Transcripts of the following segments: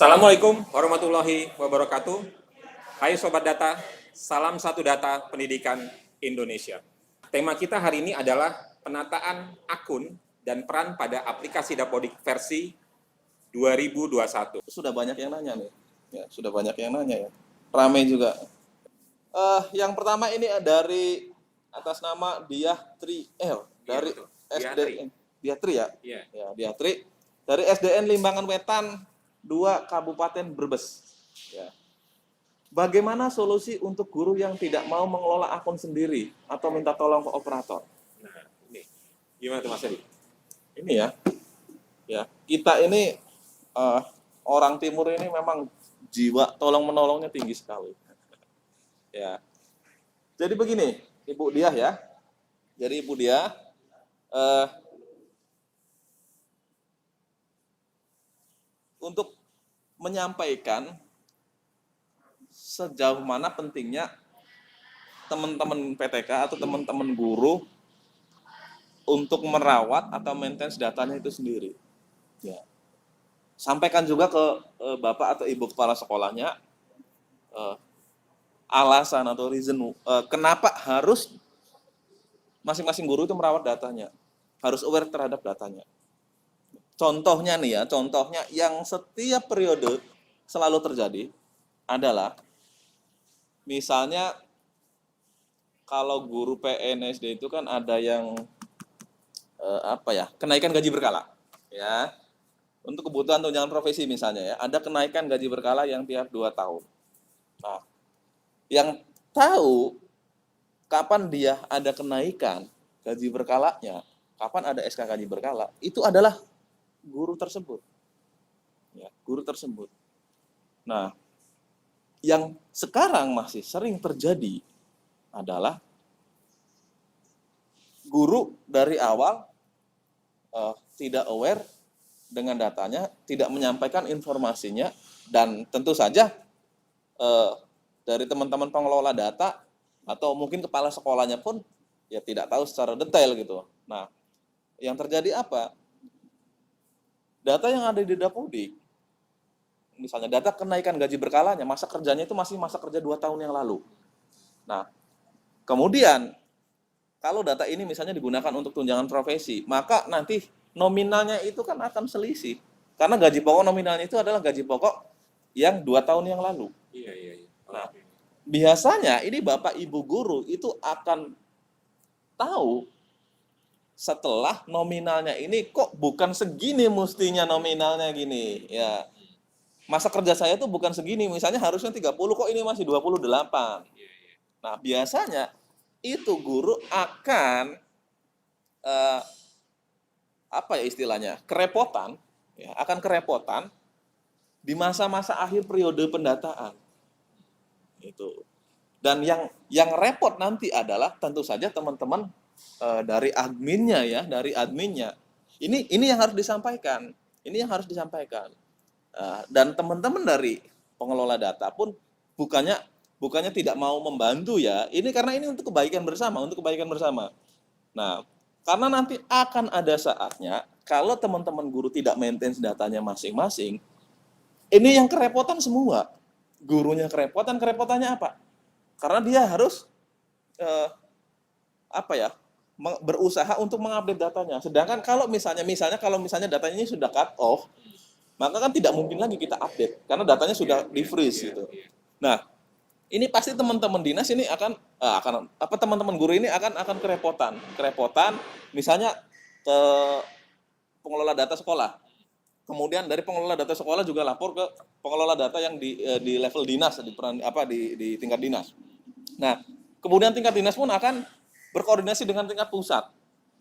Assalamualaikum warahmatullahi wabarakatuh. Hai Sobat Data, salam satu data pendidikan Indonesia. Tema kita hari ini adalah penataan akun dan peran pada aplikasi Dapodik versi 2021. Sudah banyak yang nanya nih, ya, sudah banyak yang nanya ya, ramai juga. Yang pertama ini dari atas nama Diah-Tri L dari SDN Diah-Tri ya, ya Diah-Tri dari SDN Limbangan Wetan 2 Kabupaten Brebes. Ya. Bagaimana solusi untuk guru yang tidak mau mengelola akun sendiri atau minta tolong ke operator? Nah, ini gimana tuh Mas Edi? Ini ya kita ini orang Timur ini memang jiwa tolong menolongnya tinggi sekali. Ya, jadi begini, Ibu Diah ya. Jadi Ibu Diah, untuk menyampaikan sejauh mana pentingnya teman-teman PTK atau teman-teman guru untuk merawat atau maintenance datanya itu sendiri. Ya. Sampaikan juga ke Bapak atau Ibu kepala sekolahnya alasan atau reason kenapa harus masing-masing guru itu merawat datanya, harus aware terhadap datanya. Contohnya nih ya, contohnya yang setiap periode selalu terjadi adalah misalnya kalau guru PNSD itu kan ada yang kenaikan gaji berkala ya. Untuk kebutuhan tunjangan profesi misalnya ya, ada kenaikan gaji berkala yang tiap 2 tahun. Nah, yang tahu kapan dia ada kenaikan gaji berkalanya, kapan ada SK gaji berkala, itu adalah guru tersebut. Ya, guru tersebut. Nah, yang sekarang masih sering terjadi adalah guru dari awal tidak aware dengan datanya, tidak menyampaikan informasinya, dan tentu saja dari teman-teman pengelola data atau mungkin kepala sekolahnya pun ya tidak tahu secara detail gitu. Nah, yang terjadi apa? Data yang ada di Dapodik, misalnya data kenaikan gaji berkalanya, masa kerjanya itu masih masa kerja 2 tahun yang lalu. Nah, kemudian kalau data ini misalnya digunakan untuk tunjangan profesi, maka nanti nominalnya itu kan akan selisih. Karena gaji pokok nominalnya itu adalah gaji pokok yang 2 tahun yang lalu. Iya. Nah, biasanya ini Bapak Ibu guru itu akan tahu setelah nominalnya ini kok bukan segini mestinya nominalnya gini. Ya. Masa kerja saya tuh bukan segini, misalnya harusnya 30 kok ini masih 28. Nah, biasanya itu guru akan kerepotan, ya, akan kerepotan di masa-masa akhir periode pendataan. Itu. Dan yang repot nanti adalah tentu saja teman-teman dari adminnya ya, dari adminnya. Ini yang harus disampaikan. Ini yang harus disampaikan. Dan teman-teman dari pengelola data pun bukannya tidak mau membantu ya. Ini karena ini untuk kebaikan bersama, Nah, karena nanti akan ada saatnya kalau teman-teman guru tidak maintain datanya masing-masing, ini yang kerepotan semua. Gurunya kerepotannya apa? Karena dia harus berusaha untuk mengupdate datanya. Sedangkan kalau misalnya datanya ini sudah cut off, maka kan tidak mungkin lagi kita update karena datanya sudah di-freeze gitu. Nah, ini pasti teman-teman dinas ini teman-teman guru ini akan kerepotan misalnya ke pengelola data sekolah. Kemudian dari pengelola data sekolah juga lapor ke pengelola data yang di level dinas di tingkat dinas. Nah, kemudian tingkat dinas pun akan berkoordinasi dengan tingkat pusat.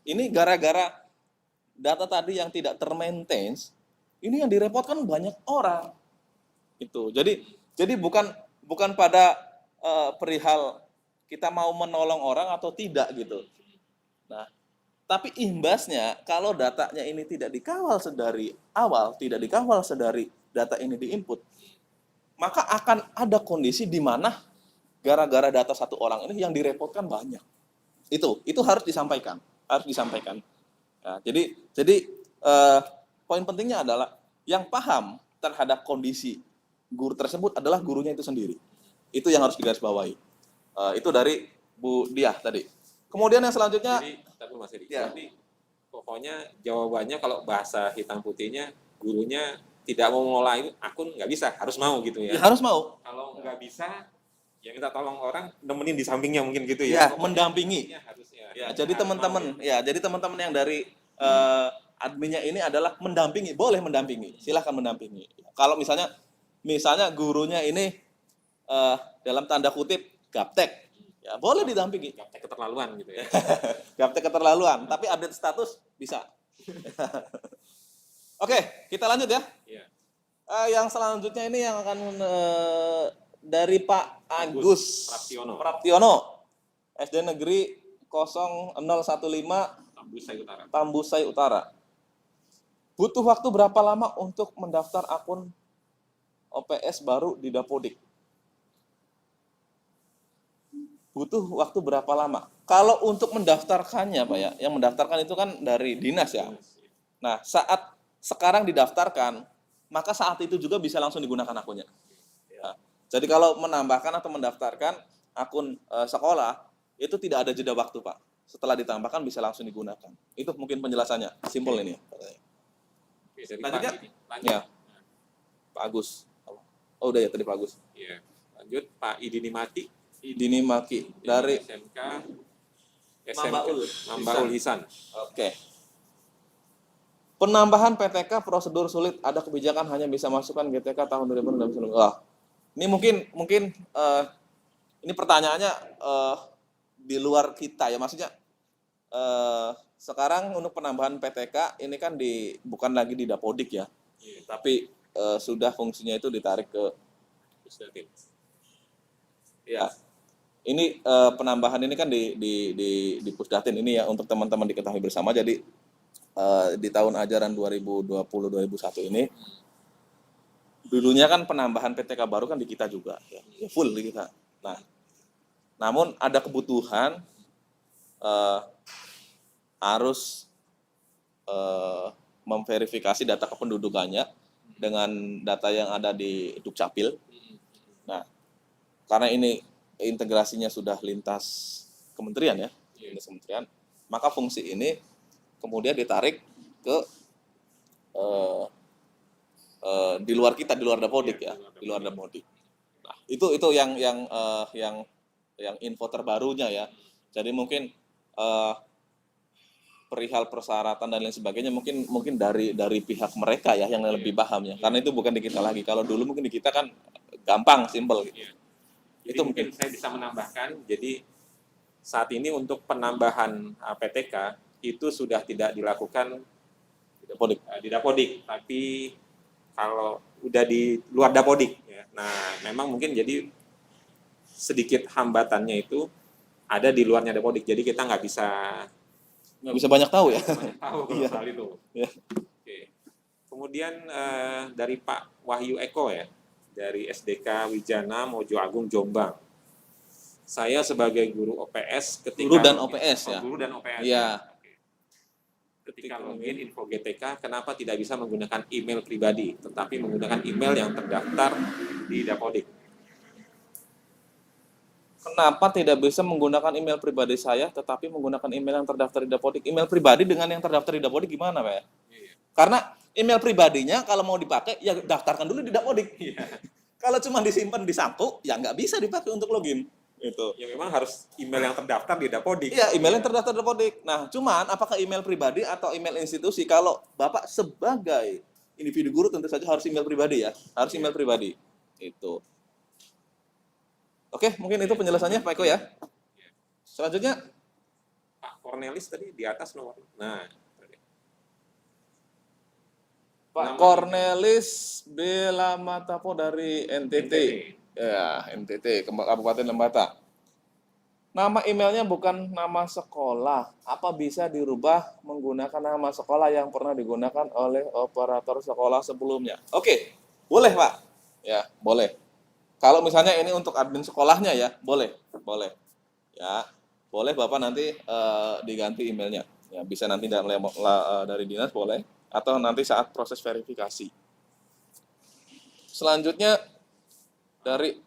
Ini gara-gara data tadi yang tidak termaintain, ini yang direpotkan banyak orang. Itu. Jadi bukan pada perihal kita mau menolong orang atau tidak gitu. Nah, tapi imbasnya kalau datanya ini tidak dikawal sedari awal, tidak dikawal sedari data ini diinput, maka akan ada kondisi di mana gara-gara data satu orang ini yang direpotkan banyak. Itu harus disampaikan. Nah, jadi poin pentingnya adalah yang paham terhadap kondisi guru tersebut adalah gurunya itu sendiri. Itu yang harus digarisbawahi. Itu dari Bu Diah tadi. Kemudian yang selanjutnya, Jadi, tapi Mas Edi, Ya. berarti pokoknya jawabannya kalau bahasa hitam putihnya, gurunya tidak mau mengelola akun nggak bisa, harus mau gitu ya ya. harus mau. Kalau nggak bisa, ya minta tolong orang nemenin di sampingnya mungkin gitu Ya, ya. mendampingi. Harus ya. Ya, jadi teman-teman yang dari adminnya ini adalah mendampingi, boleh mendampingi, silahkan mendampingi. Kalau misalnya gurunya ini dalam tanda kutip gaptek, ya boleh didampingi. Gaptek keterlaluan gitu ya. Gaptek keterlaluan, tapi update status bisa. Oke, kita lanjut ya. Iya. Yang selanjutnya ini yang akan dari Pak Agus Praptiono, SD Negeri 0015 Tambusai Utara. Butuh waktu berapa lama untuk mendaftar akun OPS baru di Dapodik? Butuh waktu berapa lama? Kalau untuk mendaftarkannya, Pak ya, yang mendaftarkan itu kan dari dinas ya. Nah, saat sekarang didaftarkan, maka saat itu juga bisa langsung digunakan akunnya. Ya. Jadi kalau menambahkan atau mendaftarkan akun sekolah, itu tidak ada jeda waktu, Pak. Setelah ditambahkan bisa langsung digunakan. Itu mungkin penjelasannya. Simpel ini. Oke, dari Lanjutnya? Pak Idi. Ya, Pak Agus. Oh, udah ya tadi Pak Agus. Iya. Lanjut Pak Idini Mati Dini Maki dari SMK Mambaul Hisan. Oke. Penambahan PTK prosedur sulit, ada kebijakan hanya bisa masukkan GTK tahun 2019. Wah, ini mungkin ini pertanyaannya di luar kita ya, maksudnya sekarang untuk penambahan PTK ini kan bukan lagi di Dapodik ya, tapi sudah fungsinya itu ditarik ke Pusdatin. ya. Ini penambahan ini kan di Pusdatin ini ya, untuk teman-teman diketahui bersama. Jadi di tahun ajaran 2020-2021 ini dulunya kan penambahan PTK baru kan di kita juga ya, full di kita. Nah, namun ada kebutuhan harus memverifikasi data kependudukannya dengan data yang ada di Dukcapil. Nah, karena ini integrasinya sudah lintas kementerian ya, lintas kementerian, maka fungsi ini kemudian ditarik ke di luar kita, di luar Dapodik ya, di luar Dapodik. Nah, itu yang info terbarunya ya. Jadi mungkin perihal persyaratan dan lain sebagainya mungkin dari pihak mereka ya yang lebih paham ya. Karena itu bukan di kita lagi. Kalau dulu mungkin di kita kan gampang, simpel gitu. Jadi itu mungkin saya bisa menambahkan, jadi saat ini untuk penambahan PTK itu sudah tidak dilakukan di Dapodik, tapi kalau udah di luar Dapodik ya. Nah, memang mungkin jadi sedikit hambatannya itu ada di luarnya Dapodik, jadi kita nggak bisa banyak tahu ya. Tahu kalau soal itu. Ya. Oke. Kemudian dari Pak Wahyu Eko ya, dari SDK Wijana Mojo Agung Jombang. Saya sebagai guru OPS ketika Guru dan OPS ya. Guru dan OPS. Iya. Ketika login info GTK, kenapa tidak bisa menggunakan email pribadi, tetapi menggunakan email yang terdaftar di Dapodik? Kenapa tidak bisa menggunakan email pribadi saya, tetapi menggunakan email yang terdaftar di Dapodik? Email pribadi dengan yang terdaftar di Dapodik gimana, Pak? Iya. Karena email pribadinya kalau mau dipakai, ya daftarkan dulu di Dapodik. Iya. Kalau cuma disimpan di saku, ya nggak bisa dipakai untuk login. Itu. Ya memang harus email yang terdaftar di Dapodik. Iya, email yang terdaftar di Dapodik. Nah, cuman apakah email pribadi atau email institusi? Kalau Bapak sebagai individu guru tentu saja harus email pribadi ya. Harus email pribadi. Itu. Oke, mungkin itu penjelasannya Pak Eko ya. Selanjutnya Pak Cornelis tadi di atas nomor. Nah, Pak Cornelis Bela Matapo dari NTT. Ya, NTT, Kabupaten Lembata. Nama emailnya bukan nama sekolah. Apa bisa dirubah menggunakan nama sekolah yang pernah digunakan oleh operator sekolah sebelumnya? Oke, boleh Pak. Ya, boleh. Kalau misalnya ini untuk admin sekolahnya ya, boleh. Ya, boleh Bapak nanti diganti emailnya. Ya, bisa nanti dari dinas boleh, atau nanti saat proses verifikasi. selanjutnya dari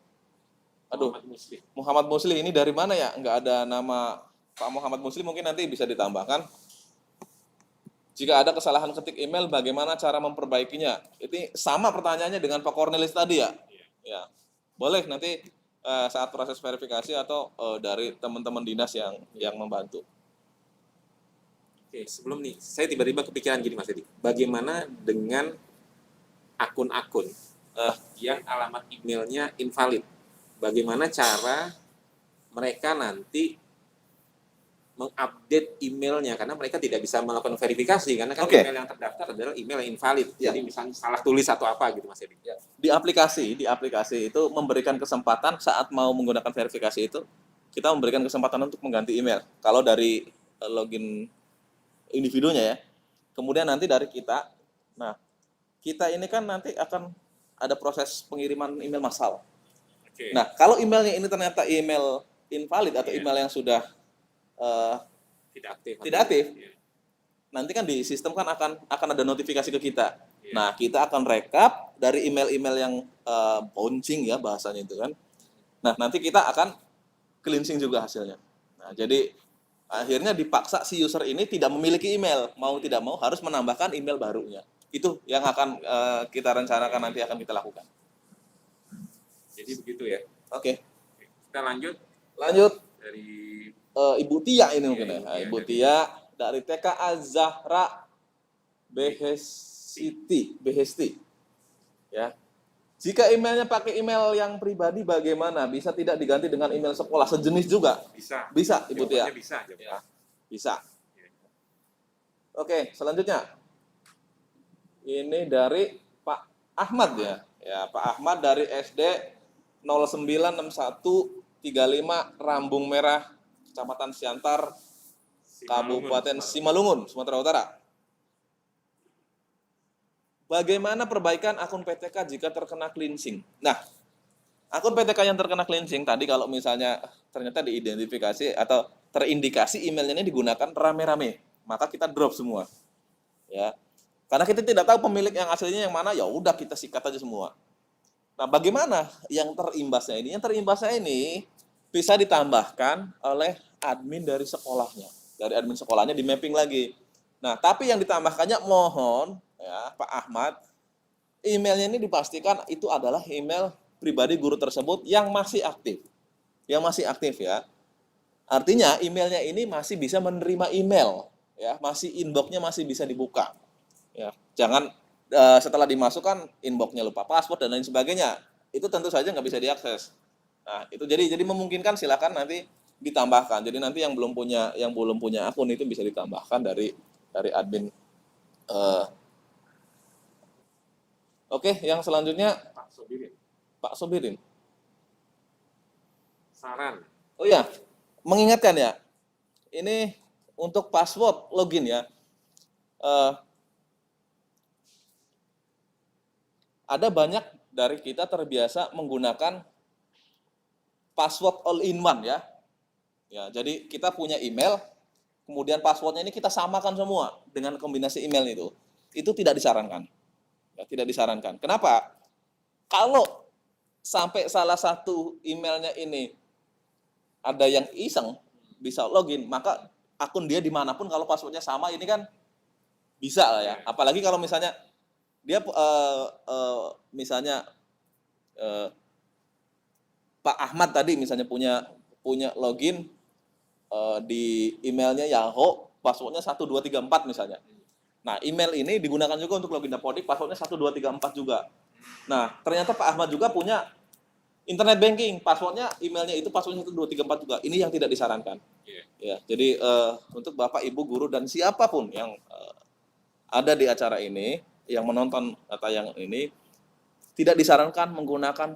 Muhammad Musli. Ini dari mana ya? Nggak ada nama Pak Muhammad Musli, mungkin nanti bisa ditambahkan. Jika ada kesalahan ketik email, bagaimana cara memperbaikinya? Ini sama pertanyaannya dengan Pak Cornelis tadi ya? Ya, boleh nanti saat proses verifikasi atau dari teman-teman dinas yang membantu. Oke, sebelum nih, saya tiba-tiba kepikiran gini Mas Edi. Bagaimana dengan akun-akun yang alamat emailnya invalid? Bagaimana cara mereka nanti mengupdate emailnya, karena mereka tidak bisa melakukan verifikasi karena kan email yang terdaftar adalah email yang invalid. Jadi misalnya salah tulis atau apa gitu Mas Edi. Di aplikasi itu memberikan kesempatan saat mau menggunakan verifikasi itu, kita memberikan kesempatan untuk mengganti email. Kalau dari login individunya ya. Kemudian nanti dari kita, nah kita ini kan nanti akan ada proses pengiriman email massal. Nah, kalau emailnya ini ternyata email invalid atau email yang sudah tidak aktif, nanti kan di sistem kan akan ada notifikasi ke kita. Nah, kita akan rekap dari email-email yang bouncing ya bahasanya itu kan. Nah, nanti kita akan cleansing juga hasilnya. Nah, jadi akhirnya dipaksa si user ini tidak memiliki email, mau tidak mau harus menambahkan email barunya. Itu yang akan kita rencanakan nanti akan kita lakukan. Jadi begitu ya. Oke. Kita lanjut dari Ibu Tia ini mungkin ya. Ibu Tia dari TK Az-Zahra Behesti. Ya. Jika emailnya pakai email yang pribadi bagaimana? Bisa tidak diganti dengan email sekolah sejenis juga? Bisa, Ibu Tia. Ya. Bisa. Oke, selanjutnya. Ini dari Pak Ahmad ya. Ya, Pak Ahmad dari SD 096135 Rambung Merah, Kecamatan Siantar, Kabupaten Simalungun, Sumatera Utara. Bagaimana perbaikan akun PTK jika terkena cleansing? Nah, akun PTK yang terkena cleansing tadi kalau misalnya ternyata diidentifikasi atau terindikasi emailnya ini digunakan rame-rame, maka kita drop semua. Ya. Karena kita tidak tahu pemilik yang aslinya yang mana, ya udah kita sikat aja semua. Nah, bagaimana yang terimbasnya ini? Yang terimbasnya ini bisa ditambahkan oleh admin dari sekolahnya. Dari admin sekolahnya di mapping lagi. Nah, tapi yang ditambahkannya mohon ya Pak Ahmad, emailnya ini dipastikan itu adalah email pribadi guru tersebut yang masih aktif. Yang masih aktif ya. Artinya emailnya ini masih bisa menerima email. Ya, masih inbox-nya masih bisa dibuka. Ya, jangan setelah dimasukkan inbox-nya lupa password dan lain sebagainya, itu tentu saja nggak bisa diakses. Nah, itu jadi memungkinkan silakan nanti ditambahkan. Jadi nanti yang belum punya akun itu bisa ditambahkan dari admin. Oke, yang selanjutnya Pak Sobirin. Saran. Oh ya, mengingatkan ya. Ini untuk password login ya. Ada banyak dari kita terbiasa menggunakan password all in one ya. Ya, jadi kita punya email, kemudian passwordnya ini kita samakan semua dengan kombinasi email itu. Itu tidak disarankan. Ya, tidak disarankan. Kenapa? Kalau sampai salah satu emailnya ini ada yang iseng bisa login, maka akun dia dimanapun kalau passwordnya sama ini kan bisa lah ya. Apalagi kalau misalnya dia misalnya Pak Ahmad tadi misalnya punya login di emailnya Yahoo, passwordnya 1234 misalnya. Nah, email ini digunakan juga untuk login Dapodik, passwordnya 1234 juga. Nah, ternyata Pak Ahmad juga punya internet banking, passwordnya emailnya itu passwordnya 1234 juga. Ini yang tidak disarankan. Ya, jadi untuk Bapak, Ibu, guru dan siapapun yang ada di acara ini, yang menonton tayangan ini, tidak disarankan menggunakan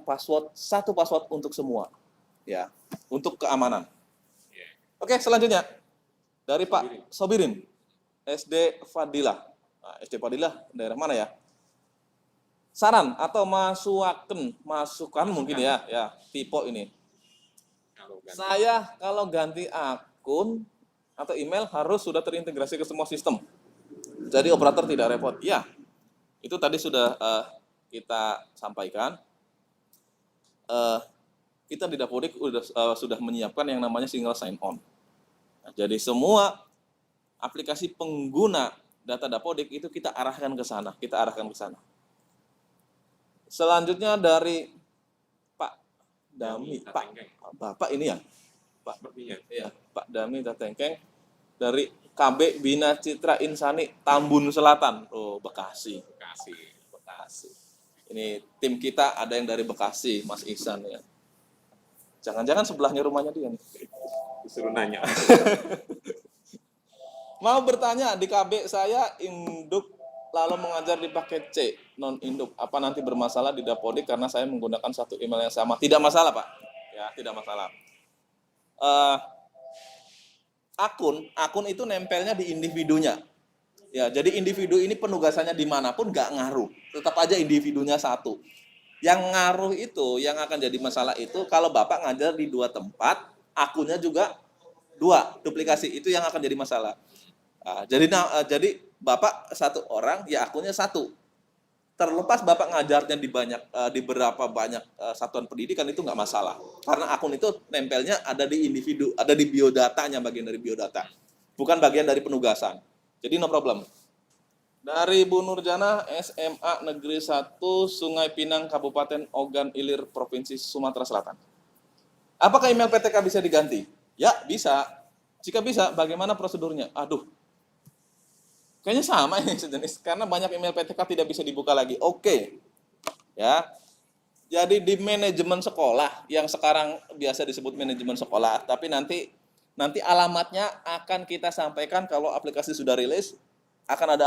satu password untuk semua, ya, untuk keamanan. Oke, selanjutnya dari Pak Sobirin, SD Fadilah. Nah, SD Fadilah daerah mana ya? Saran atau masukan mungkin ya, tipe ini. Saya kalau ganti akun atau email harus sudah terintegrasi ke semua sistem. Jadi operator tidak repot. Ya, itu tadi sudah kita sampaikan, kita di Dapodik sudah menyiapkan yang namanya single sign on. Nah, jadi semua aplikasi pengguna data Dapodik itu kita arahkan ke sana, Selanjutnya dari Pak Dami, Bapak ini ya, Pak Dami Tatengkeng dari KB Bina Citra Insani Tambun Selatan, Bekasi. Ini tim kita ada yang dari Bekasi, Mas Ihsan ya. Jangan-jangan sebelahnya rumahnya dia nih. Disuruh nanya. Mau bertanya, di KB saya induk lalu mengajar di paket C, non induk. Apa nanti bermasalah di Dapodik karena saya menggunakan satu email yang sama? Tidak masalah, Pak. Ya, tidak masalah. Akun itu nempelnya di individunya. Ya, jadi individu ini penugasannya dimanapun nggak ngaruh. Tetap aja individunya satu. Yang ngaruh itu, yang akan jadi masalah itu kalau Bapak ngajar di 2 tempat, akunnya juga 2, duplikasi. Itu yang akan jadi masalah. Jadi Bapak 1 orang, ya akunnya 1. Terlepas Bapak ngajarnya di berapa banyak satuan pendidikan itu nggak masalah. Karena akun itu nempelnya ada di individu, ada di biodatanya, bagian dari biodata. Bukan bagian dari penugasan. Jadi no problem. Dari Bu Nurjana, SMA Negeri 1, Sungai Pinang, Kabupaten Ogan Ilir, Provinsi Sumatera Selatan. Apakah email PTK bisa diganti? Ya, bisa. Jika bisa, bagaimana prosedurnya? Aduh, kayaknya sama ini sejenis, karena banyak email PTK tidak bisa dibuka lagi. Oke. Ya. Jadi di manajemen sekolah, yang sekarang biasa disebut manajemen sekolah, tapi nanti alamatnya akan kita sampaikan kalau aplikasi sudah rilis, akan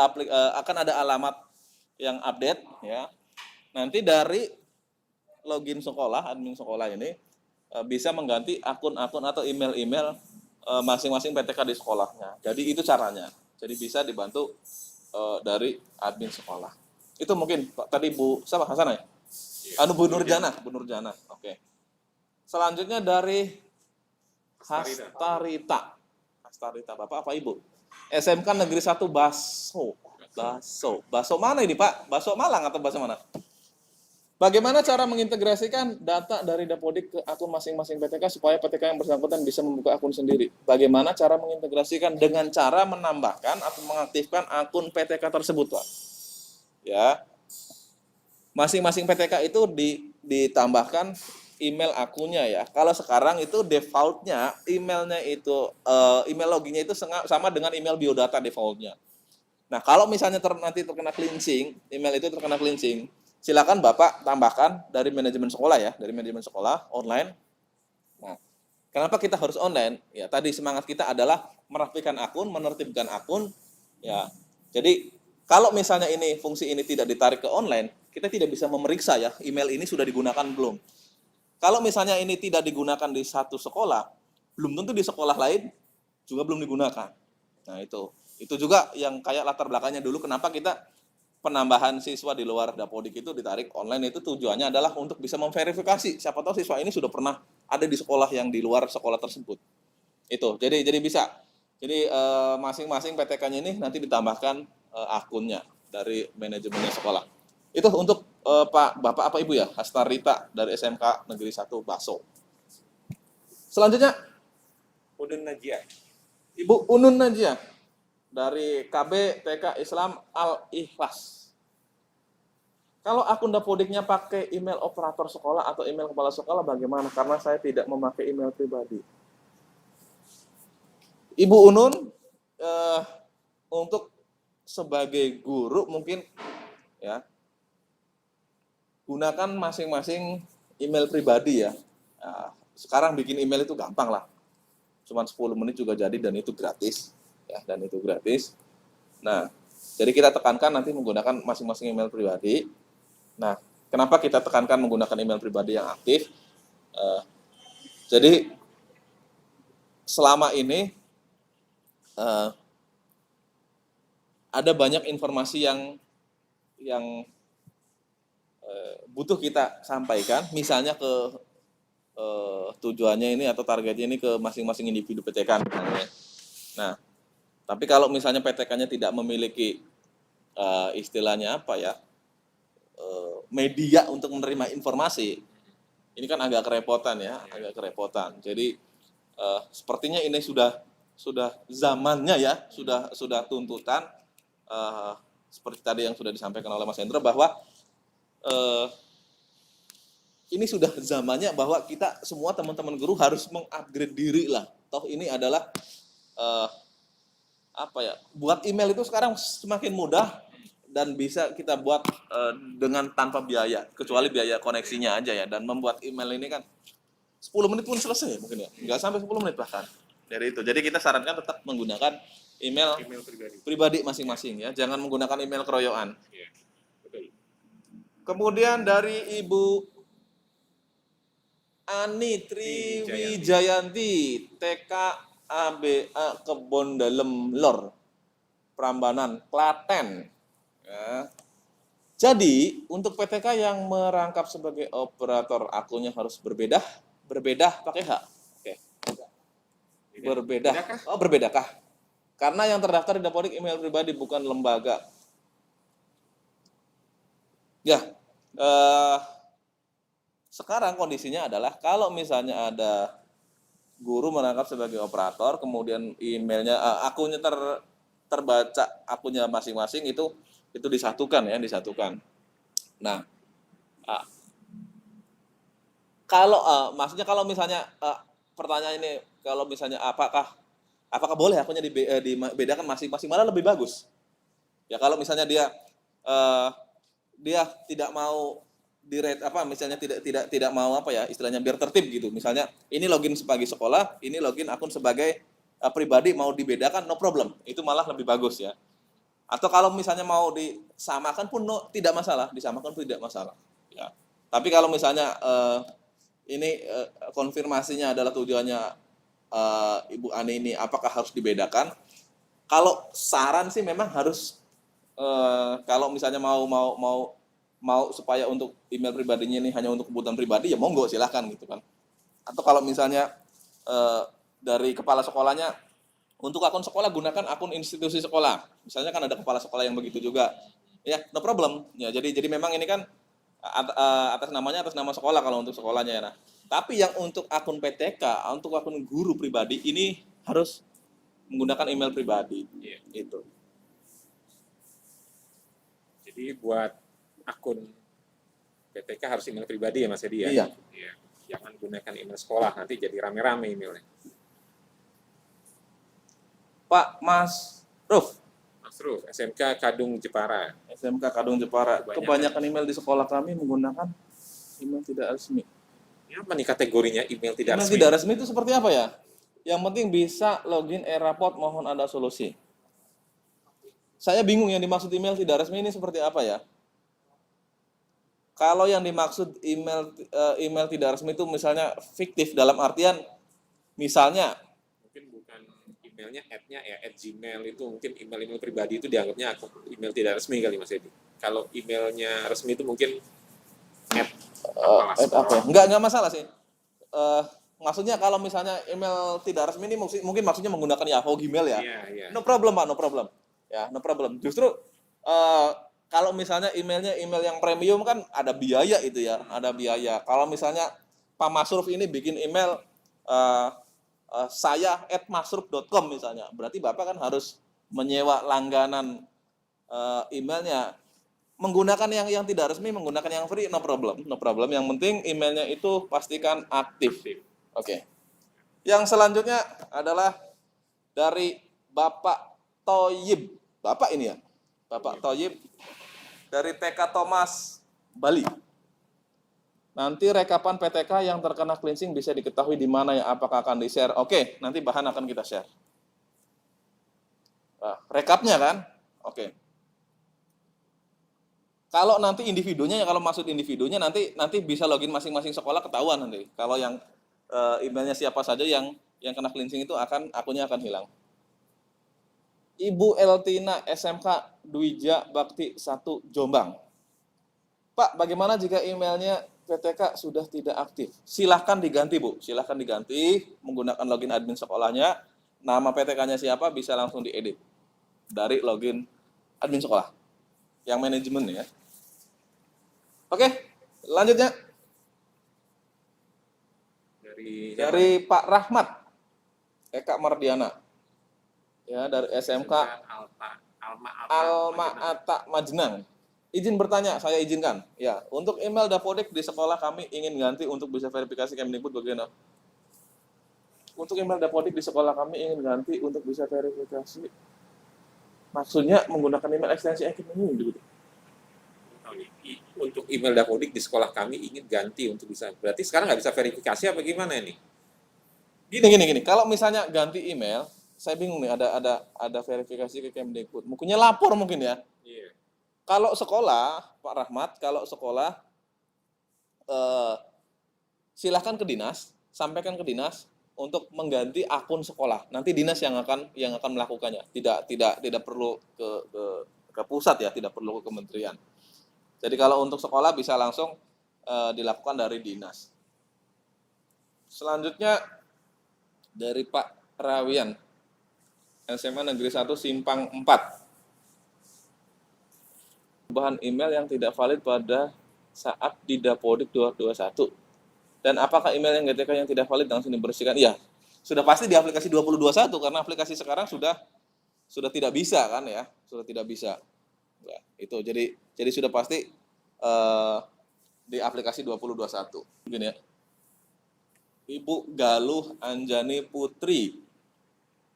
ada alamat yang update ya. Nanti dari login sekolah, admin sekolah ini bisa mengganti akun-akun atau email-email masing-masing PTK di sekolahnya. Jadi itu caranya. Jadi bisa dibantu dari admin sekolah. Itu mungkin tadi Bu siapa Hasanah ya? Bu Nurjana. Oke. Selanjutnya dari Hastarita. Bapak apa Ibu? SMK Negeri 1 Baso mana ini Pak? Baso Malang atau Baso mana? Bagaimana cara mengintegrasikan data dari Dapodik ke akun masing-masing PTK supaya PTK yang bersangkutan bisa membuka akun sendiri? Bagaimana cara mengintegrasikan? Dengan cara menambahkan atau mengaktifkan akun PTK tersebut, Pak. Ya. Masing-masing PTK itu ditambahkan email akunnya ya. Kalau sekarang itu defaultnya emailnya itu email loginnya itu sama dengan email biodata defaultnya. Nah, kalau misalnya nanti terkena cleansing, email itu terkena cleansing, silakan Bapak tambahkan dari manajemen sekolah ya, dari manajemen sekolah online. Nah, kenapa kita harus online? Ya, tadi semangat kita adalah merapikan akun, menertibkan akun. Ya, jadi kalau misalnya fungsi ini tidak ditarik ke online, kita tidak bisa memeriksa ya email ini sudah digunakan belum. Kalau misalnya ini tidak digunakan di satu sekolah, belum tentu di sekolah lain juga belum digunakan. Nah itu juga yang kayak latar belakangnya dulu kenapa kita penambahan siswa di luar Dapodik itu ditarik online, itu tujuannya adalah untuk bisa memverifikasi siapa tahu siswa ini sudah pernah ada di sekolah yang di luar sekolah tersebut. Itu jadi bisa. Jadi masing-masing PTK-nya ini nanti ditambahkan akunnya dari manajemennya sekolah. Itu untuk Bapak apa Ibu ya? Hastarita dari SMK Negeri 1 Baso. Selanjutnya Udun Najia. Ibu Unun Najia dari KB TK Islam Al-Ikhlas. Kalau akun Dapodiknya pakai email operator sekolah atau email kepala sekolah bagaimana? Karena saya tidak memakai email pribadi. Ibu Unun untuk sebagai guru mungkin ya gunakan masing-masing email pribadi ya. Nah, sekarang bikin email itu gampang lah. Cuman 10 menit juga jadi dan itu gratis. Ya, Nah, jadi kita tekankan nanti menggunakan masing-masing email pribadi. Nah, kenapa kita tekankan menggunakan email pribadi yang aktif? Jadi selama ini ada banyak informasi yang butuh kita sampaikan, misalnya ke tujuannya ini atau targetnya ini ke masing-masing individu PTK misalnya. Nah, tapi kalau misalnya PTK-nya tidak memiliki istilahnya apa ya, media untuk menerima informasi, ini kan agak kerepotan ya, agak kerepotan. Jadi sepertinya ini sudah zamannya ya, sudah tuntutan seperti tadi yang sudah disampaikan oleh Mas Hendro bahwa ini sudah zamannya bahwa kita semua teman-teman guru harus mengupgrade diri lah. Toh ini adalah buat email itu sekarang semakin mudah dan bisa kita buat dengan tanpa biaya, kecuali biaya koneksinya aja ya. Dan membuat email ini kan 10 menit pun selesai mungkin ya, nggak sampai 10 menit bahkan dari itu. Jadi kita sarankan tetap menggunakan email pribadi masing-masing ya, jangan menggunakan email keroyokan. Kemudian dari Ibu Ani Triwijayanti, TK ABA Kebon Dalem Lor, Prambanan, Klaten. Ya. Jadi untuk PTK yang merangkap sebagai operator akunnya harus berbeda pakai H. Oke. Berbeda. Oh, berbedakah? Karena yang terdaftar di Dapodik email pribadi bukan lembaga. Ya. Sekarang kondisinya adalah kalau misalnya ada guru merangkap sebagai operator, kemudian emailnya akunnya terbaca akunnya masing-masing itu disatukan ya, disatukan. Nah, maksudnya kalau misalnya pertanyaan ini, kalau misalnya apakah boleh akunnya dibedakan masing-masing, malah lebih bagus. Ya kalau misalnya dia tidak mau misalnya tidak mau istilahnya biar tertib gitu. Misalnya ini login sebagai sekolah, ini login akun sebagai pribadi, mau dibedakan no problem. Itu malah lebih bagus ya. Atau kalau misalnya mau disamakan pun tidak masalah, disamakan pun tidak masalah. Ya. Tapi kalau misalnya ini konfirmasinya adalah tujuannya Ibu Ani ini apakah harus dibedakan? Kalau saran sih memang harus kalau misalnya mau supaya untuk email pribadinya ini hanya untuk kebutuhan pribadi ya monggo silahkan gitu kan. Atau kalau misalnya dari kepala sekolahnya untuk akun sekolah gunakan akun institusi sekolah. Misalnya kan ada kepala sekolah yang begitu juga. Ya, no problem. Ya, jadi memang ini kan atas nama sekolah kalau untuk sekolahnya ya. Nah, tapi yang untuk akun PTK, untuk akun guru pribadi ini harus menggunakan email pribadi. Itu. Jadi buat akun PTK harus email pribadi ya Mas Edi ya? Iya. Jangan gunakan email sekolah, nanti jadi rame-rame emailnya. Pak Mas Ruf, SMK Kadung Jepara. SMK Kadung Jepara. Kebanyakan email di sekolah kami menggunakan email tidak resmi. Ini apa nih kategorinya email tidak resmi? Email tidak resmi itu seperti apa ya? Yang penting bisa login e-raport, mohon ada solusi. Saya bingung yang dimaksud email tidak resmi ini seperti apa ya? Kalau yang dimaksud email tidak resmi itu misalnya fiktif dalam artian misalnya mungkin bukan emailnya @nya ya @gmail itu mungkin email pribadi itu dianggapnya email tidak resmi kali Mas Edi. Kalau emailnya resmi itu mungkin apa ya? Enggak masalah sih. Maksudnya kalau misalnya email tidak resmi ini mungkin maksudnya menggunakan Yahoo Gmail ya. Iya. No problem Pak, no problem. Ya, no problem. Justru kalau misalnya emailnya email yang premium kan ada biaya itu ya, ada biaya. Kalau misalnya Pak Masruf ini bikin email saya @masruf.com misalnya, berarti Bapak kan harus menyewa langganan emailnya. Menggunakan yang tidak resmi, menggunakan yang free, no problem. Yang penting emailnya itu pastikan aktif. Oke. Yang selanjutnya adalah dari Bapak Toyib. Bapak ini ya, Bapak Toyib dari TK Thomas, Bali. Nanti rekapan PTK yang terkena cleansing bisa diketahui di mana ya, apakah akan di-share? Oke, nanti bahan akan kita share. Nah, rekapnya kan? Oke. Kalau nanti individunya, kalau maksud individunya nanti bisa login masing-masing sekolah ketahuan nanti. Kalau yang emailnya siapa saja yang kena cleansing itu akunnya akan hilang. Ibu Eltina SMK Dwija Bakti 1 Jombang. Pak, bagaimana jika emailnya PTK sudah tidak aktif? Silahkan diganti Bu, silahkan diganti menggunakan login admin sekolahnya. Nama PTK-nya siapa bisa langsung diedit dari login admin sekolah. Yang manajemen ya. Oke, lanjutnya dari Pak Rahmat Eka Mardiana, ya, dari SMK Alma Ata Majnang. Izin bertanya, saya izinkan. Ya, untuk email Dapodik di sekolah kami ingin ganti untuk bisa verifikasi Kemdikbud bagaimana? Untuk email Dapodik di sekolah kami ingin ganti untuk bisa verifikasi. Maksudnya menggunakan email ekstensi ini gitu. Untuk email Dapodik di sekolah kami ingin ganti untuk bisa. Berarti sekarang nggak bisa verifikasi apa gimana ini? Gini. Kalau misalnya ganti email, saya bingung nih, ada verifikasi ke Kemdikbud. Mungkinnya lapor mungkin ya. Iya. Kalau sekolah, Pak Rahmat, kalau sekolah silahkan ke dinas, sampaikan ke dinas untuk mengganti akun sekolah. Nanti dinas yang akan melakukannya. Tidak perlu ke pusat ya, tidak perlu ke kementerian. Jadi kalau untuk sekolah bisa langsung dilakukan dari dinas. Selanjutnya dari Pak Rawian, SMA Negeri 1 Simpang 4. Bahan email yang tidak valid pada saat di Dapodik 221. Dan apakah email yang GTK yang tidak valid langsung dibersihkan? Iya, sudah pasti di aplikasi 2021 karena aplikasi sekarang sudah tidak bisa kan ya, sudah tidak bisa. Ya, itu jadi sudah pasti di aplikasi 2021. Begini ya. Ibu Galuh Anjani Putri,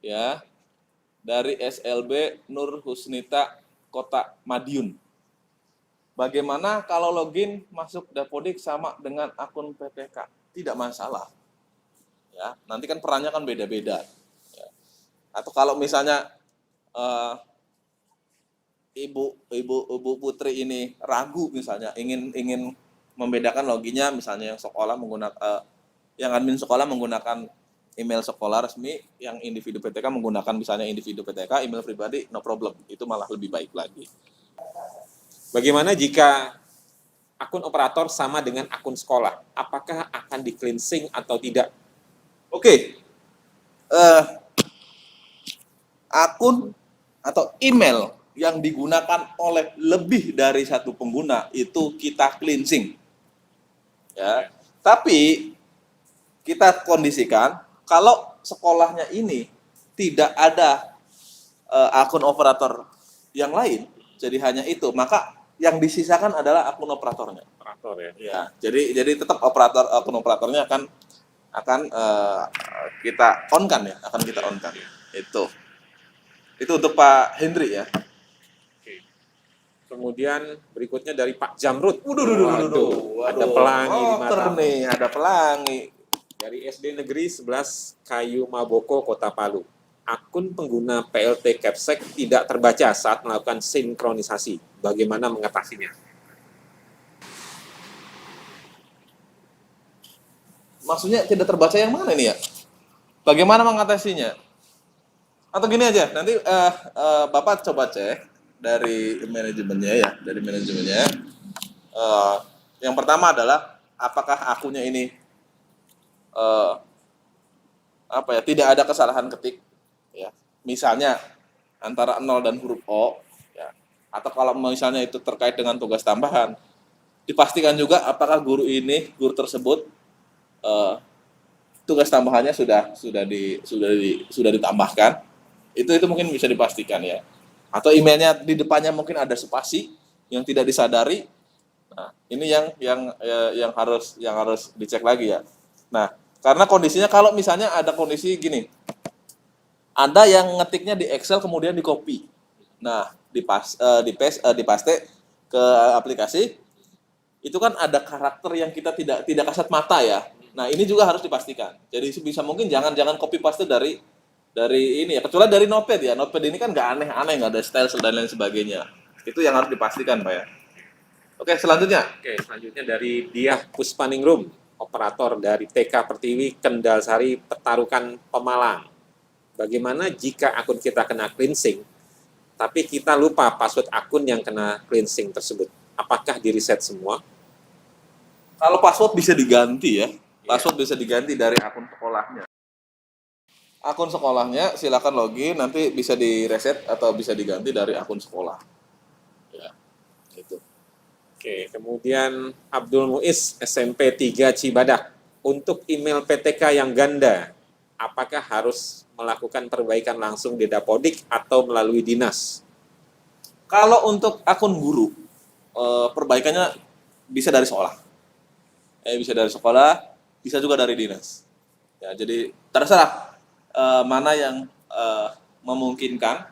ya, dari SLB Nur Husnita Kota Madiun. Bagaimana kalau login masuk Dapodik sama dengan akun PTK? Tidak masalah. Ya, nanti kan perannya kan beda-beda. Ya. Atau kalau misalnya ibu Putri ini ragu misalnya ingin membedakan loginnya, misalnya yang sekolah menggunakan yang admin sekolah menggunakan email sekolah resmi, yang individu PTK menggunakan misalnya individu PTK email pribadi, no problem. Itu malah lebih baik lagi. Bagaimana jika akun operator sama dengan akun sekolah? Apakah akan di cleansing atau tidak? Oke. Akun atau email yang digunakan oleh lebih dari satu pengguna itu kita cleansing. Ya. Tapi kita kondisikan kalau sekolahnya ini tidak ada akun operator yang lain, jadi hanya itu, maka yang disisakan adalah akun operatornya. Operator ya. Ya, jadi tetap akun operatornya akan kita on kan ya, akan kita on kan. Itu untuk Pak Hendri ya. Oke. Kemudian berikutnya dari Pak Jamrud. Waduh, ada pelangi di mata. nih, ada pelangi. Dari SD Negeri 11 Kayu Maboko, Kota Palu. Akun pengguna PLT Capsec tidak terbaca saat melakukan sinkronisasi. Bagaimana mengatasinya? Maksudnya tidak terbaca yang mana ini ya? Bagaimana mengatasinya? Atau gini aja, nanti Bapak coba cek dari manajemennya ya, yang pertama adalah apakah akunnya ini tidak ada kesalahan ketik, ya. Misalnya antara 0 dan huruf O, ya. Atau kalau misalnya itu terkait dengan tugas tambahan, dipastikan juga apakah guru tersebut tugas tambahannya sudah ditambahkan. Itu mungkin bisa dipastikan ya. Atau emailnya di depannya mungkin ada spasi yang tidak disadari. Nah, ini yang harus dicek lagi ya. Nah, karena kondisinya kalau misalnya ada kondisi gini, ada yang ngetiknya di Excel kemudian di copy. Nah, dipaste ke aplikasi, itu kan ada karakter yang kita tidak kasat mata ya. Nah, ini juga harus dipastikan. Jadi bisa mungkin jangan copy paste dari ini ya, kecuali dari Notepad ya. Notepad ini kan nggak aneh-aneh, nggak ada style dan lain sebagainya. Itu yang harus dipastikan, Pak ya. Oke, selanjutnya Dari Diah Puspaningrum, operator dari TK Pertiwi Kendalsari Petarukan Pemalang. Bagaimana jika akun kita kena cleansing, tapi kita lupa password akun yang kena cleansing tersebut? Apakah di reset semua? kalau password bisa diganti ya. Password bisa diganti dari akun sekolahnya. Akun sekolahnya silakan login, nanti bisa di reset atau bisa diganti dari akun sekolah. Ya, itu. Oke, kemudian Abdul Muiz SMP 3 Cibadak. Untuk email PTK yang ganda, apakah harus melakukan perbaikan langsung di Dapodik atau melalui dinas? Kalau untuk akun guru, perbaikannya bisa dari sekolah. Bisa dari sekolah, bisa juga dari dinas. Ya, jadi terserah mana yang memungkinkan,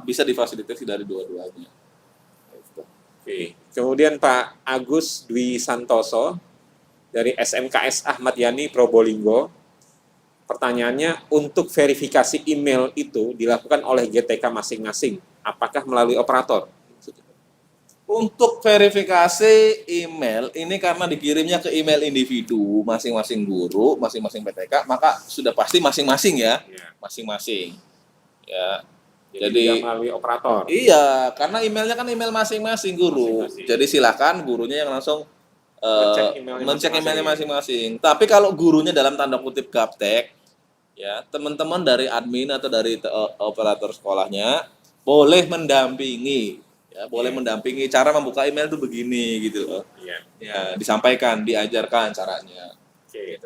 bisa difasilitasi dari dua-duanya. Oke. Kemudian Pak Agus Dwi Santoso dari SMKS Ahmad Yani Probolinggo. Pertanyaannya, untuk verifikasi email itu dilakukan oleh GTK masing-masing, apakah melalui operator? Untuk verifikasi email ini karena dikirimnya ke email individu masing-masing guru, masing-masing PTK, maka sudah pasti masing-masing ya, masing-masing. Ya. Jadi tidak melalui operator. Iya, karena emailnya kan email masing-masing guru. Masing-masing. Jadi silakan gurunya yang langsung Mencek emailnya emailnya masing-masing. Tapi kalau gurunya dalam tanda kutip gaptek, ya teman-teman dari admin atau dari operator sekolahnya boleh mendampingi, ya boleh mendampingi cara membuka email itu begini gitu loh. Iya. Ya disampaikan, diajarkan caranya. Oke.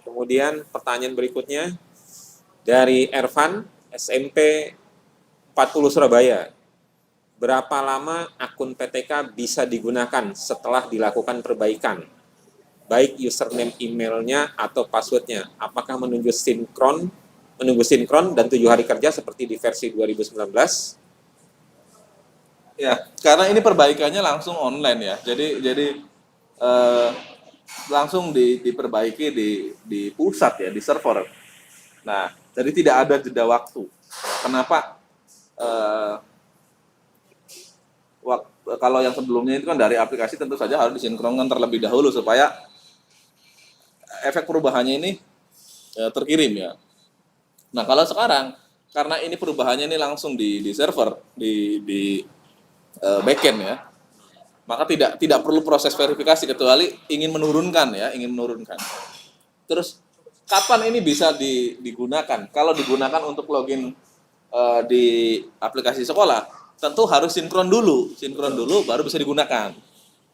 Kemudian pertanyaan berikutnya dari Ervan SMP 40 Surabaya. Berapa lama akun PTK bisa digunakan setelah dilakukan perbaikan? Baik username emailnya atau passwordnya. Apakah menunggu sinkron dan 7 hari kerja seperti di versi 2019? Ya, karena ini perbaikannya langsung online ya. Jadi langsung diperbaiki di pusat ya, di server. Nah, jadi tidak ada jeda waktu. Kenapa? Kalau yang sebelumnya itu kan dari aplikasi tentu saja harus disinkronkan terlebih dahulu supaya efek perubahannya ini terkirim ya. Nah, kalau sekarang karena ini perubahannya ini langsung di server, di backend ya, maka tidak perlu proses verifikasi kecuali ingin menurunkan ya, ingin menurunkan. Terus kapan ini bisa digunakan? Kalau digunakan untuk login di aplikasi sekolah, tentu harus sinkron dulu baru bisa digunakan.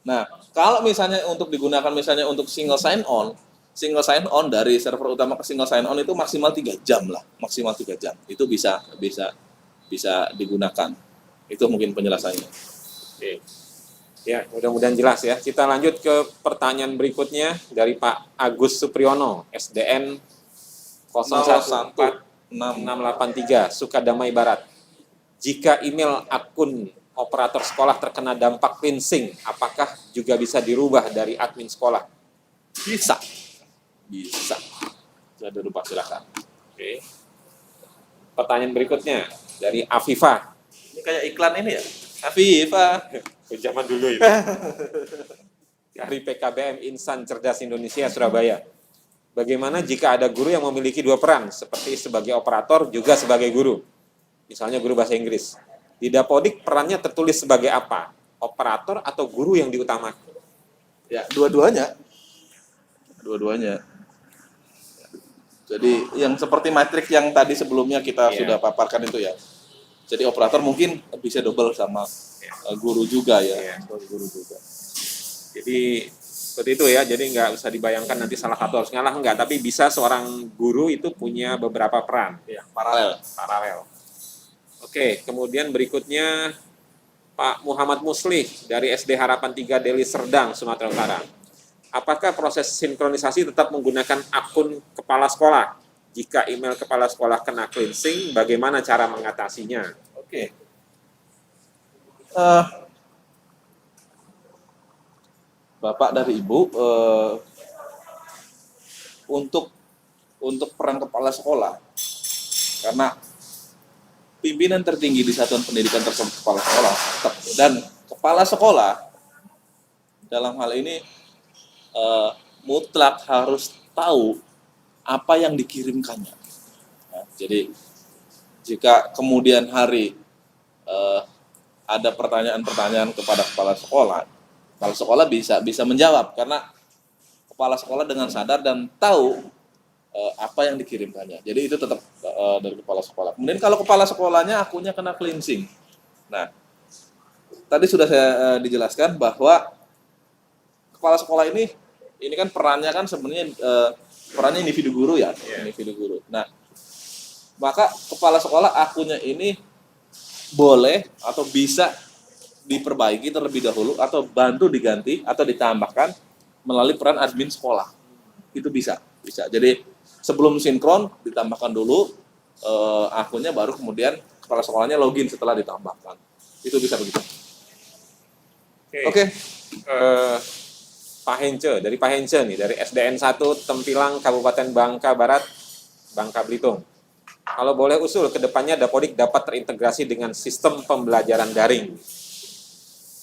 Nah, kalau misalnya untuk digunakan misalnya untuk single sign on dari server utama ke single sign on itu maksimal 3 jam lah, maksimal 3 jam. Itu bisa digunakan. Itu mungkin penjelasannya. Oke. Ya, mudah-mudahan jelas ya. Kita lanjut ke pertanyaan berikutnya dari Pak Agus Supriyono, SDN 014683, Sukadamai Barat. Jika email akun operator sekolah terkena dampak cleansing, apakah juga bisa dirubah dari admin sekolah? Bisa. Jadi lupa silakan. Oke. Pertanyaan berikutnya dari Afifa. Ini kayak iklan ini ya. Afifa. Zaman dulu itu. Dari PKBM Insan Cerdas Indonesia Surabaya. Bagaimana jika ada guru yang memiliki 2 peran, seperti sebagai operator juga sebagai guru? Misalnya guru bahasa Inggris. Di Dapodik perannya tertulis sebagai apa? Operator atau guru yang diutamakan? Ya, dua-duanya. Jadi yang seperti matrik yang tadi sebelumnya kita sudah paparkan itu ya. Jadi operator mungkin bisa double sama guru juga ya. Guru juga. Jadi seperti itu ya. Jadi nggak usah dibayangkan nanti salah satu harus ngalah, enggak. Tapi bisa seorang guru itu punya beberapa peran. Ya, paralel. Oke, kemudian berikutnya Pak Muhammad Muslih dari SD Harapan 3 Deli Serdang, Sumatera Utara. Apakah proses sinkronisasi tetap menggunakan akun kepala sekolah? Jika email kepala sekolah kena cleansing, bagaimana cara mengatasinya? Oke. Bapak dari Ibu, untuk peran kepala sekolah, karena pimpinan tertinggi di satuan pendidikan tersebut kepala sekolah, dan kepala sekolah dalam hal ini mutlak harus tahu apa yang dikirimkannya. Ya, jadi jika kemudian hari ada pertanyaan-pertanyaan kepada kepala sekolah bisa menjawab karena kepala sekolah dengan sadar dan tahu apa yang dikirimkannya. Jadi itu tetap dari kepala sekolah. Kemudian kalau kepala sekolahnya akunnya kena cleansing. Nah, tadi sudah saya dijelaskan bahwa kepala sekolah ini kan perannya kan sebenarnya perannya individu guru ya, individu guru. Nah, maka kepala sekolah akunnya ini boleh atau bisa diperbaiki terlebih dahulu atau bantu diganti atau ditambahkan melalui peran admin sekolah. Itu bisa. Jadi sebelum sinkron ditambahkan dulu akunnya, baru kemudian kepala sekolahnya login setelah ditambahkan. Itu bisa begitu. Oke. Pak Hence, dari Pak Hence nih, dari SDN 1 Tempilang, Kabupaten Bangka Barat, Bangka Belitung. Kalau boleh usul, ke depannya Dapodik dapat terintegrasi dengan sistem pembelajaran daring.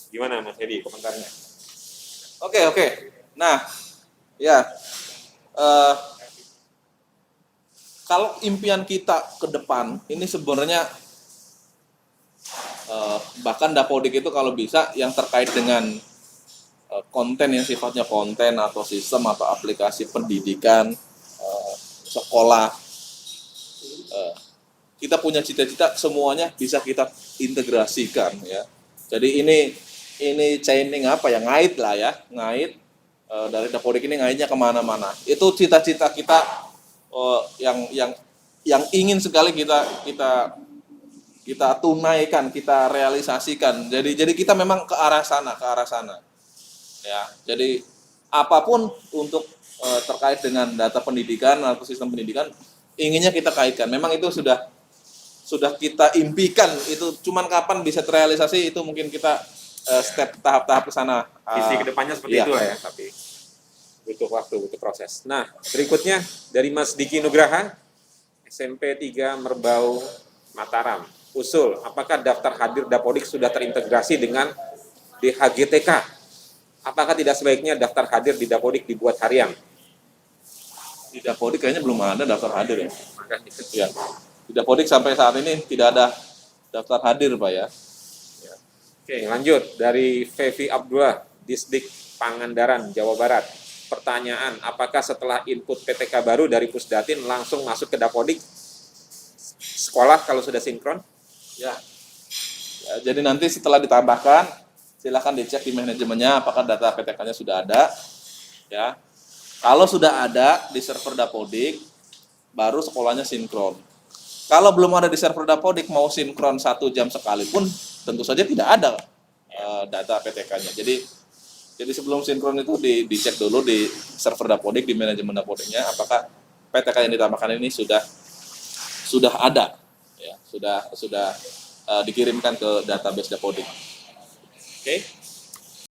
Gimana Mas Hedi komentarnya? Oke. Nah, ya, kalau impian kita ke depan, ini sebenarnya bahkan Dapodik itu kalau bisa yang terkait dengan konten yang sifatnya konten atau sistem atau aplikasi pendidikan, sekolah, kita punya cita-cita semuanya bisa kita integrasikan ya. Jadi ini chaining apa ya, ngait lah ya, ngait dari Dapodik ini ngaitnya kemana-mana. Itu cita-cita kita yang ingin sekali kita tunaikan, kita realisasikan. Jadi kita memang ke arah sana. Ya, jadi apapun untuk terkait dengan data pendidikan atau sistem pendidikan inginnya kita kaitkan. Memang itu sudah kita impikan, itu cuman kapan bisa terrealisasi itu mungkin kita step tahap-tahap ke sana. Visi kedepannya seperti iya. itu lah ya, tapi butuh waktu, butuh proses. Nah, berikutnya dari Mas Diki Nugraha, SMP 3 Merbau Mataram. Usul, apakah daftar hadir Dapodik sudah terintegrasi dengan DHGTK? Apakah tidak sebaiknya daftar hadir di Dapodik dibuat harian? Di Dapodik kayaknya belum ada daftar hadir ya. Ya. Di Dapodik sampai saat ini tidak ada daftar hadir, Pak ya. Oke, lanjut dari Fevi Abdullah, Disdik Pangandaran, Jawa Barat. Pertanyaan, apakah setelah input PTK baru dari Pusdatin langsung masuk ke Dapodik sekolah kalau sudah sinkron? Ya, jadi nanti setelah ditambahkan silakan dicek di manajemennya apakah data PTK-nya sudah ada. Ya, kalau sudah ada di server Dapodik, baru sekolahnya sinkron. Kalau belum ada di server Dapodik, mau sinkron 1 jam sekalipun, tentu saja tidak ada data PTK-nya. Jadi sebelum sinkron itu dicek dulu di server Dapodik, di manajemen Dapodiknya, apakah PTK yang ditambahkan ini sudah ada, ya, sudah dikirimkan ke database Dapodik. Oke.